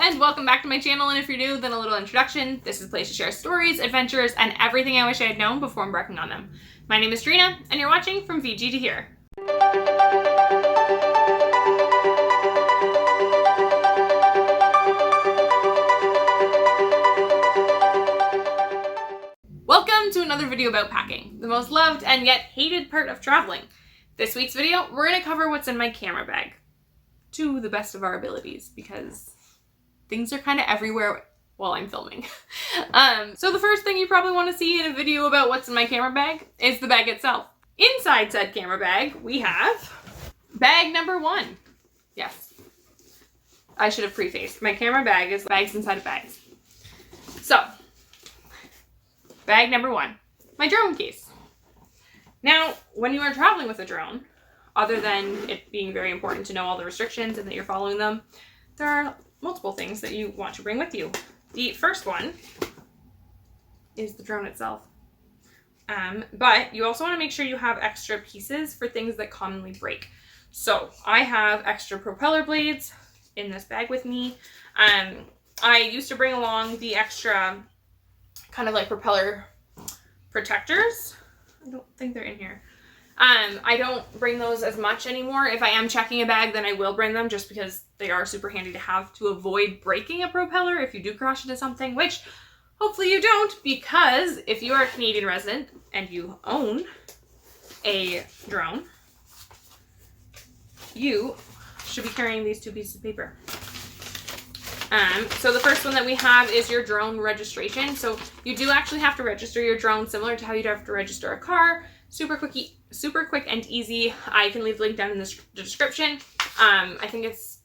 and welcome back to my channel, and if you're new, then a little introduction. This is a place to share stories, adventures, and everything I wish I had known before embarking on them. My name is Trina, and you're watching From VG to Here. Welcome to another video about packing, the most loved and yet hated part of traveling. This week's video, we're going to cover what's in my camera bag, to the best of our abilities, because things are kind of everywhere while I'm filming. So the first thing you probably want to see in a video about what's in my camera bag is the bag itself. Inside said camera bag, we have bag number 1. Yes, I should have prefaced. My camera bag is bags inside of bags. So, bag number 1, my drone case. Now, when you are traveling with a drone, other than it being very important to know all the restrictions and that you're following them, there are multiple things that you want to bring with you. The first one is the drone itself. But you also want to make sure you have extra pieces for things that commonly break. So I have extra propeller blades in this bag with me. I used to bring along the extra kind of like propeller protectors. I don't think they're in here. I don't bring those as much anymore. If I am checking a bag, then I will bring them just because they are super handy to have to avoid breaking a propeller if you do crash into something, which hopefully you don't, because if you are a Canadian resident and you own a drone, you should be carrying these 2 pieces of paper. So the first one that we have is your drone registration. So you do actually have to register your drone similar to how you'd have to register a car. Super quick and easy. I can leave the link down in the description. I think it's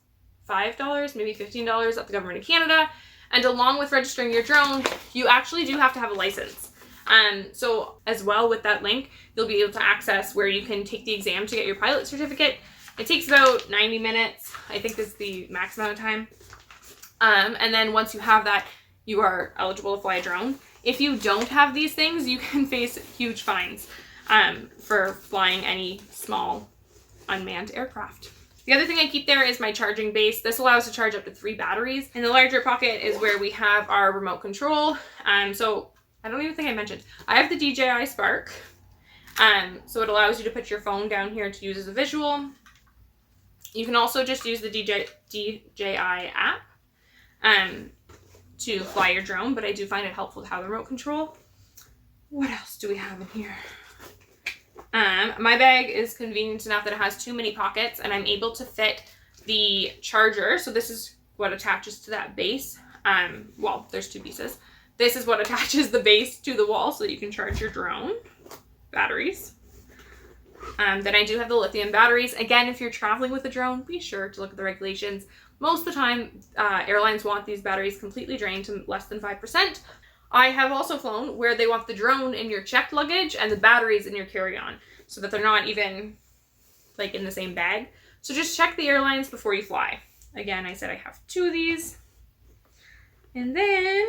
$5, maybe $15 at the government of Canada. And along with registering your drone, you actually do have to have a license. So as well with that link, you'll be able to access where you can take the exam to get your pilot certificate. It takes about 90 minutes, I think is the max amount of time. And then once you have that, you are eligible to fly a drone. If you don't have these things, you can face huge fines for flying any small unmanned aircraft. The other thing I keep there is my charging base. This allows to charge up to 3 batteries. In the larger pocket is where we have our remote control. So I don't even think I mentioned, I have the DJI Spark. So it allows you to put your phone down here to use as a visual. You can also just use the DJI app to fly your drone, but I do find it helpful to have the remote control. What else do we have in here? My bag is convenient enough that it has 2 mini pockets, and I'm able to fit the charger. So this is what attaches to that base. Well, there's 2 pieces. This is what attaches the base to the wall so that you can charge your drone batteries. Then I do have the lithium batteries. Again, if you're traveling with a drone, be sure to look at the regulations. Most of the time, airlines want these batteries completely drained to less than 5%. I have also flown where they want the drone in your checked luggage and the batteries in your carry-on, so that they're not even like in the same bag. So just check the airlines before you fly. Again, I said I have 2 of these. And then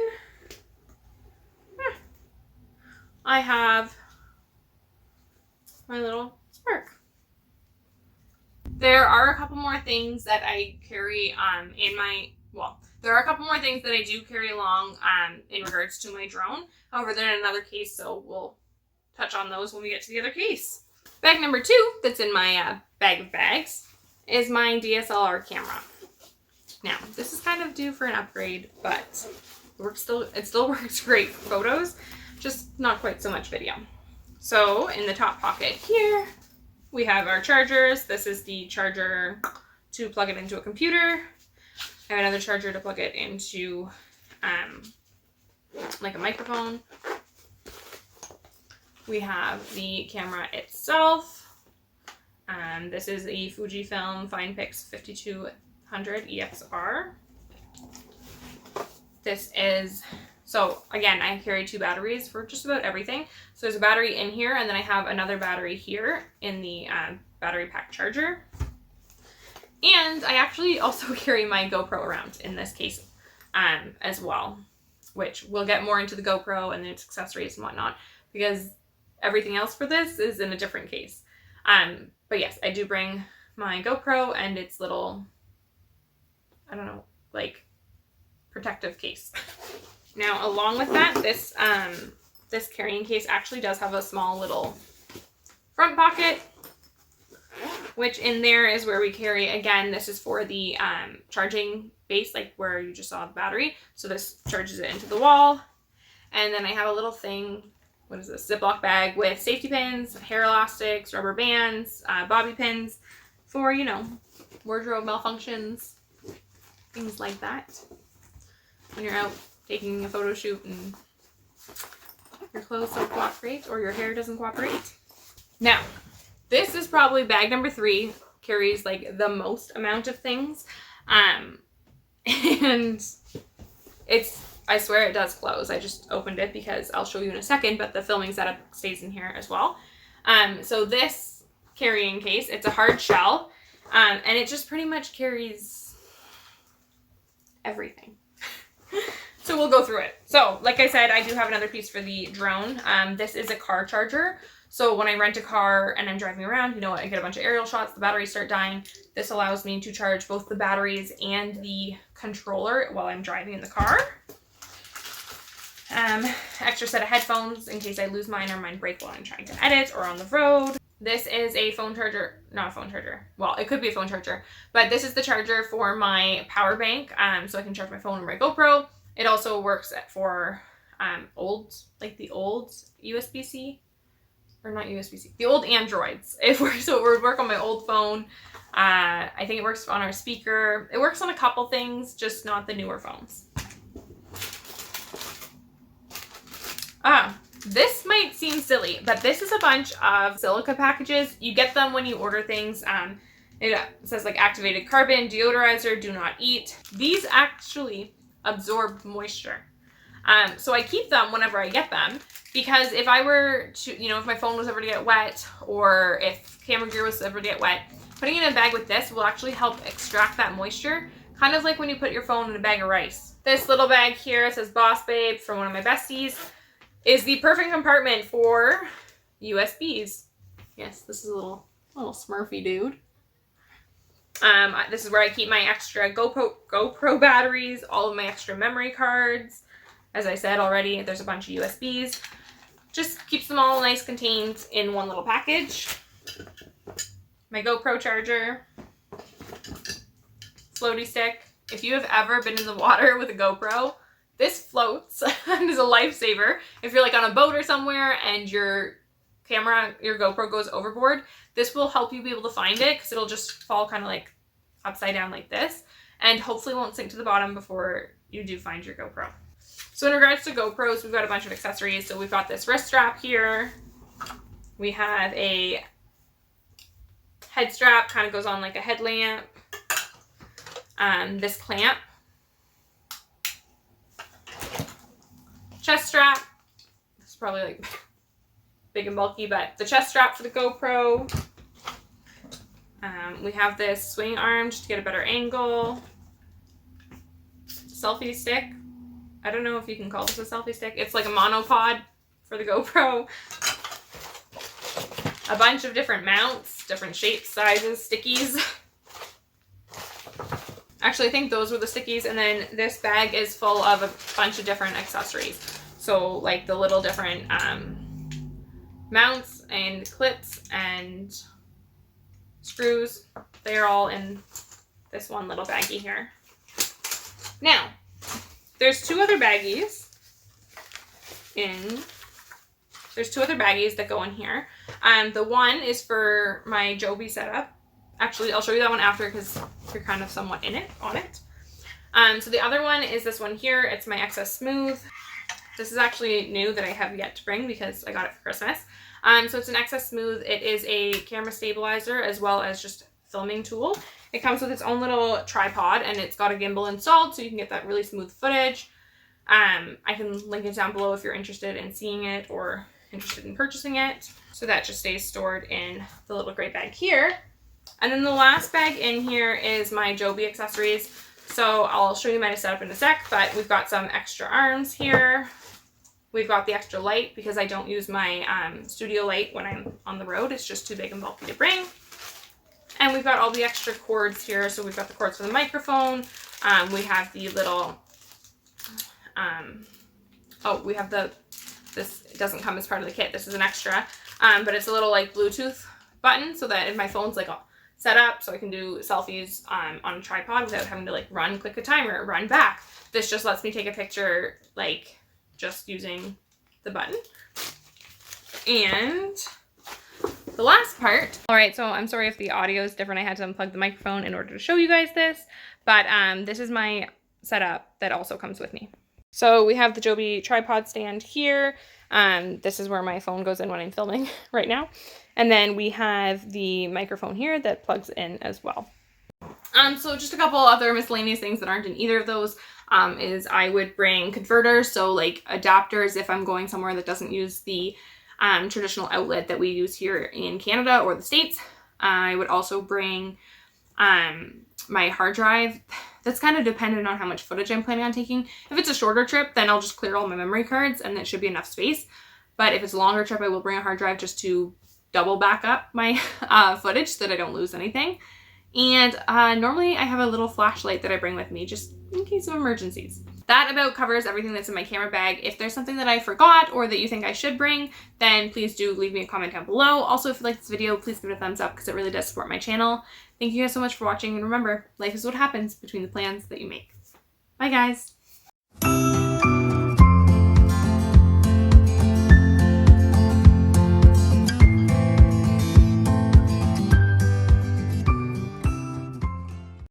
I have my little Spark. There are a couple more things that I carry there are a couple more things that I do carry along in regards to my drone. However, they're in another case, so we'll touch on those when we get to the other case. Bag number 2 that's in my bag of bags is my DSLR camera. Now, this is kind of due for an upgrade, but it still works great for photos, just not quite so much video. So in the top pocket here, we have our chargers. This is the charger to plug it into a computer. I have another charger to plug it into like a microphone. We have the camera itself. This is a Fujifilm FinePix 5200 EXR. So again, I carry 2 batteries for just about everything. So there's a battery in here, and then I have another battery here in the battery pack charger. And I actually also carry my GoPro around in this case as well, which we'll get more into the GoPro and its accessories and whatnot, because everything else for this is in a different case. But yes, I do bring my GoPro and its little, I don't know, like protective case. Now, along with that, this this carrying case actually does have a small little front pocket, which in there is where we carry, again, this is for the charging base, like where you just saw the battery. So this charges it into the wall. And then I have a little thing, what is this, Ziploc bag with safety pins, hair elastics, rubber bands, bobby pins for, you know, wardrobe malfunctions, things like that. When you're out taking a photo shoot and your clothes don't cooperate or your hair doesn't cooperate. Now, this is probably bag number 3, carries like the most amount of things. And it's, I swear it does close. I just opened it because I'll show you in a second, but the filming setup stays in here as well. So this carrying case, it's a hard shell, and it just pretty much carries everything. So we'll go through it. So like I said, I do have another piece for the drone. This is a car charger. So when I rent a car and I'm driving around, you know, I get a bunch of aerial shots, the batteries start dying. This allows me to charge both the batteries and the controller while I'm driving in the car. Extra set of headphones in case I lose mine or mine break while I'm trying to edit or on the road. This is a phone charger, not a phone charger. Well, it could be a phone charger, but this is the charger for my power bank. So I can charge my phone or my GoPro. It also works for old, like the old USB-C, or not USB-C, the old Androids. So it would work on my old phone. I think it works on our speaker. It works on a couple things, just not the newer phones. This might seem silly, but this is a bunch of silica packages. You get them when you order things. It says like activated carbon, deodorizer, do not eat. These actually absorb moisture. So I keep them whenever I get them, because if I were to, you know, if my phone was ever to get wet or if camera gear was ever to get wet, putting it in a bag with this will actually help extract that moisture, kind of like when you put your phone in a bag of rice. This little bag here, it says Boss Babe from one of my besties, is the perfect compartment for USBs. Yes, this is a little Smurfy dude. This is where I keep my extra GoPro batteries, all of my extra memory cards. As I said already, there's a bunch of USBs. Just keeps them all nice contained in one little package. My GoPro charger. Floaty stick. If you have ever been in the water with a GoPro, this floats and is a lifesaver. If you're like on a boat or somewhere and your GoPro goes overboard, this will help you be able to find it because it'll just fall kind of like upside down like this and hopefully won't sink to the bottom before you do find your GoPro. So in regards to GoPros, we've got a bunch of accessories. So we've got this wrist strap here. We have a head strap, kind of goes on like a headlamp. This clamp. Chest strap. This is probably like big and bulky, but the chest strap for the GoPro. We have this swing arm just to get a better angle. Selfie stick. I don't know if you can call this a selfie stick. It's like a monopod for the GoPro. A bunch of different mounts, different shapes, sizes, stickies. Actually, I think those were the stickies. And then this bag is full of a bunch of different accessories. So like the little different mounts and clips and screws. They're all in this one little baggie here. Now, there's two other baggies that go in here. The one is for my Joby setup. Actually, I'll show you that one after because you're kind of somewhat on it. So the other one is this one here. It's my XS Smooth. This is actually new that I have yet to bring because I got it for Christmas. So it's an XS Smooth. It is a camera stabilizer as well as just filming tool. It comes with its own little tripod and it's got a gimbal installed so you can get that really smooth footage. I can link it down below if you're interested in seeing it or interested in purchasing it. So that just stays stored in the little gray bag here. And then the last bag in here is my Joby accessories. So I'll show you my setup in a sec, but we've got some extra arms here. We've got the extra light because I don't use my studio light when I'm on the road. It's just too big and bulky to bring. And we've got all the extra cords here. So we've got the cords for the microphone. We have the little oh, we have this doesn't come as part of the kit. This is an extra, but it's a little like Bluetooth button so that if my phone's like all set up so I can do selfies on a tripod without having to like click a timer, run back. This just lets me take a picture like just using the button. And the last part. All right, so I'm sorry if the audio is different. I had to unplug the microphone in order to show you guys this, but this is my setup that also comes with me. So we have the Joby tripod stand here. This is where my phone goes in when I'm filming right now. And then we have the microphone here that plugs in as well. So just a couple other miscellaneous things that aren't in either of those is I would bring converters, so like adapters if I'm going somewhere that doesn't use the traditional outlet that we use here in Canada or the States. I would also bring my hard drive. That's kind of dependent on how much footage I'm planning on taking. If it's a shorter trip, then I'll just clear all my memory cards and that should be enough space. But if it's a longer trip, I will bring a hard drive just to double back up my footage so that I don't lose anything. And normally I have a little flashlight that I bring with me just in case of emergencies. That about covers everything that's in my camera bag. If there's something that I forgot or that you think I should bring, then please do leave me a comment down below. Also, if you like this video, please give it a thumbs up because it really does support my channel. Thank you guys so much for watching, and remember, life is what happens between the plans that you make. Bye guys!